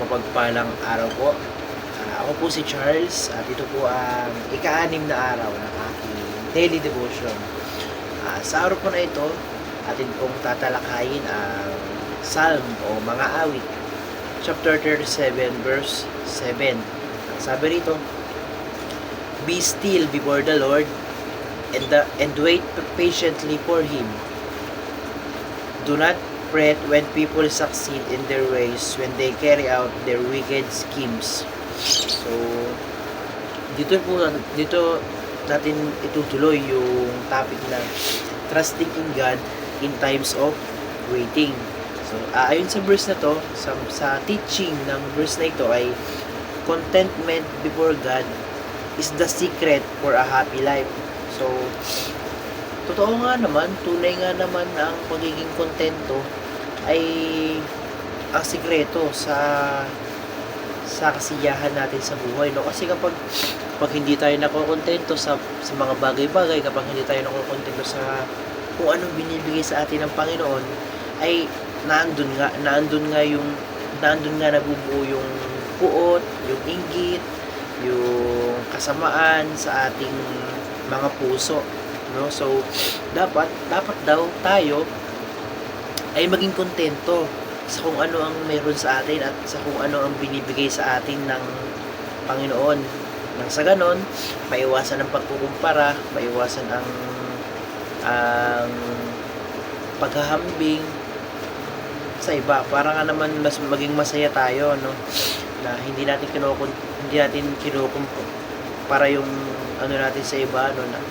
mapagpalang araw po. Ako po si Charles at ito po ang ika-6 na araw ng aking daily devotion. Sa araw po na ito, atin pong tatalakayin ang Psalm o mga awit, chapter 37 verse 7. Ang sabi rito, "Be still before the Lord and wait patiently for Him. Do not fret when people succeed in their ways, when they carry out their wicked schemes." So, dito natin itutuloy yung topic na trusting in God in times of waiting. So, ayon sa verse na to, sa teaching ng verse na ito ay contentment before God is the secret for a happy life. So, totoo nga naman, tunay nga naman na ang pagiging kontento ay ang sikreto sa kasiyahan natin sa buhay, no? Kasi kapag hindi tayo nakokontento sa mga bagay-bagay, kapag hindi tayo nakokontento sa kung anong binibigay sa atin ng Panginoon, ay naandun nga nabubuo yung puot, yung inggit, yung kasamaan sa ating mga puso, no? So dapat daw tayo ay maging kontento sa kung ano ang meron sa atin at sa kung ano ang binibigay sa atin ng Panginoon. Nang sa ganon, maiwasan ang pagkukumpara, maiwasan ang paghahambing sa iba. Para nga naman mas maging masaya tayo, no? Na hindi natin kinukumpara yung ano natin sa iba, no, na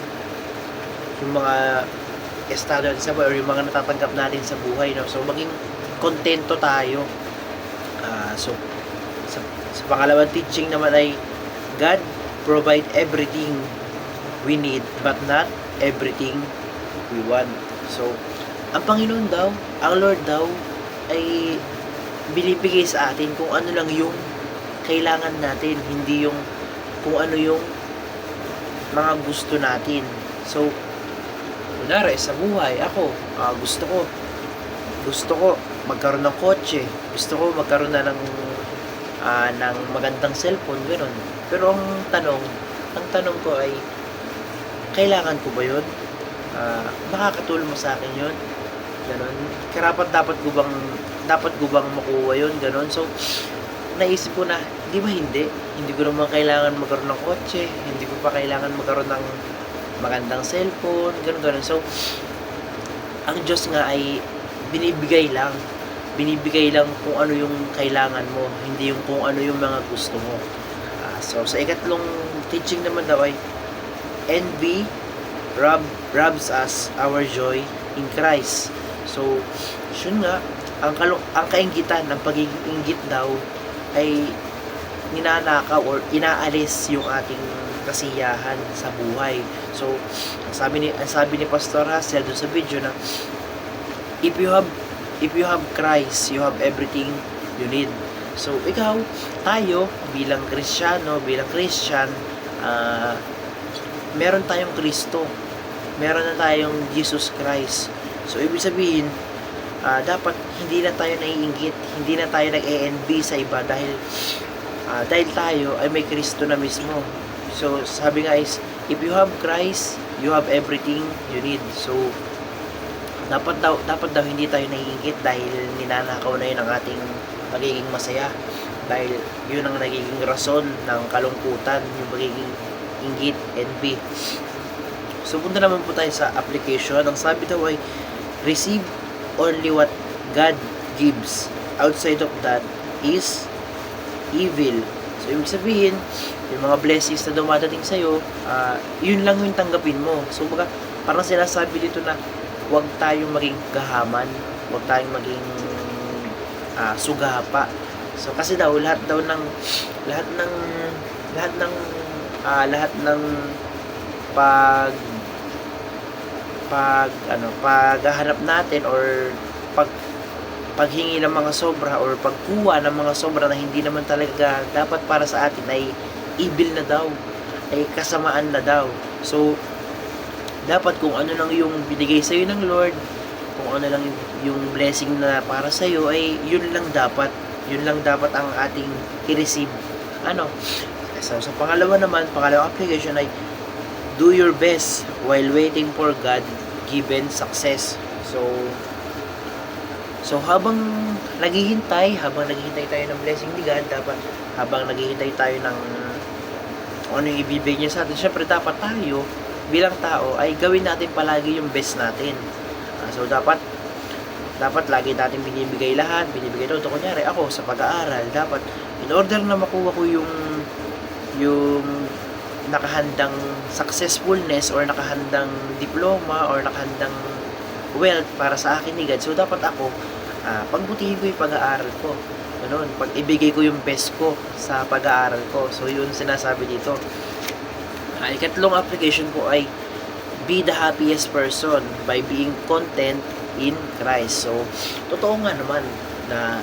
yung mga estado natin sa buhay or yung mga natatanggap natin sa buhay, no? So maging kontento tayo. So sa pangalawang teaching naman ay God provide everything we need but not everything we want. So ang Panginoon daw, ang Lord daw ay binibigay sa atin kung ano lang yung kailangan natin, hindi yung kung ano yung mga gusto natin. So kunwari sa buhay, ako gusto ko magkaroon ng kotse, gusto ko magkaroon na ng magandang cellphone, gano'n. Pero ang tanong ko ay, kailangan ko ba yun? Makakatulong mo sa akin yun? Gano'n. Dapat ko bang makuha yun? Gano'n. So, naisip ko na, di ba hindi? Hindi ko naman kailangan magkaroon ng kotse, hindi ko pa kailangan magkaroon ng magandang cellphone, gano'n. So, ang Diyos nga ay binibigay lang kung ano yung kailangan mo, hindi yung kung ano yung mga gusto mo. So sa ikatlong teaching naman daw ay envy robs us our joy in Christ. So yun nga, ang kainggitan, ang pagiging inggit daw ay ninanakaw or inaalis yung ating kasiyahan sa buhay. So ang sabi ni Pastor Hassel doon sa video na if you have Christ, you have everything you need. So tayo bilang Kristiyano, bilang Christian, meron tayong Kristo, meron na tayong Jesus Christ. So ibig sabihin, dapat hindi na tayo naiinggit, hindi na tayo nag-e-envy sa iba dahil tayo ay may Kristo na mismo. So sabi nga is, if you have Christ, you have everything you need. So dapat daw hindi tayo naiinggit dahil ninanakaw na yun ang ating magiging masaya, dahil yun ang nagiging rason ng kalungkutan, yung magiging inggit, envy. So punta naman po tayo sa application. Ang sabi daw ay, receive only what God gives, outside of that is evil. So ibig sabihin, yung mga blessings na dumadating sa'yo, yun lang yung tanggapin mo. So parang sinasabi dito na huwag tayong maging gahaman, huwag tayong maging sugapa. So kasi daw lahat ng paghahanap natin or paghingi ng mga sobra or pagkuha ng mga sobra na hindi naman talaga dapat para sa atin ay evil na daw, ay kasamaan na daw. So dapat kung ano lang yung binigay sa'yo ng Lord, kung ano lang yung blessing na para sa'yo, ay yun lang dapat Yun lang dapat ang ating i-receive. Ano? So, sa pangalawang application ay do your best while waiting for God-given success. So habang naghihintay tayo ng blessing ni God, dapat habang naghihintay tayo ng ano yung ibibigay niya sa atin, syempre dapat tayo bilang tao ay gawin natin palagi yung best natin. So dapat lagi natin binibigay ito. Kunyari ako sa pag-aaral, dapat in order na makuha ko yung nakahandang successfulness or nakahandang diploma or nakahandang wealth para sa akin ni God, so dapat ako pagbutihin ko yung pag-aaral ko. Ganun, pag ibigay ko yung best ko sa pag-aaral ko. So yun sinasabi dito. Ikatlong application ko ay be the happiest person by being content in Christ. So totoo nga naman na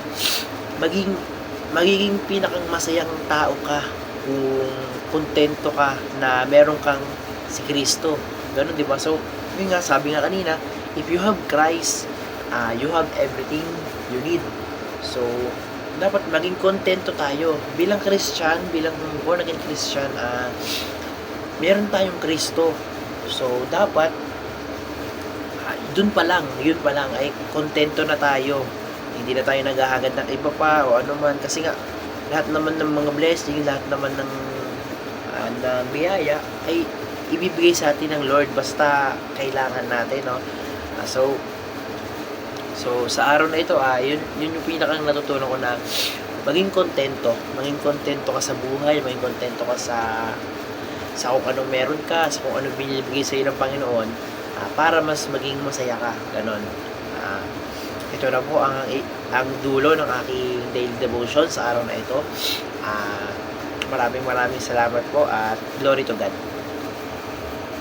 magiging pinakang masayang tao ka kung kontento ka na meron kang si Kristo. Ganun, di ba? So yun nga, sabi nga kanina, if you have Christ, you have everything you need. So, dapat maging kontento tayo. Bilang Christian, bilang born again Christian, meron tayong Kristo. So, dapat, yun pa lang ay kontento na tayo. Hindi na tayo naghahagad ng iba pa o ano man. Kasi nga, lahat naman ng mga blessing, lahat naman ng na biyaya ay ibibigay sa atin ng Lord basta kailangan natin, no? So sa araw na ito, yun yung pinakang natutunan ko na maging kontento ka sa buhay, maging kontento ka sa kung anong meron ka, sa kung anong binibigay sa iyo ng Panginoon, para mas maging masaya ka, ganon. Ito na po ang dulo ng aking daily devotion sa araw na ito. Maraming salamat po at glory to God.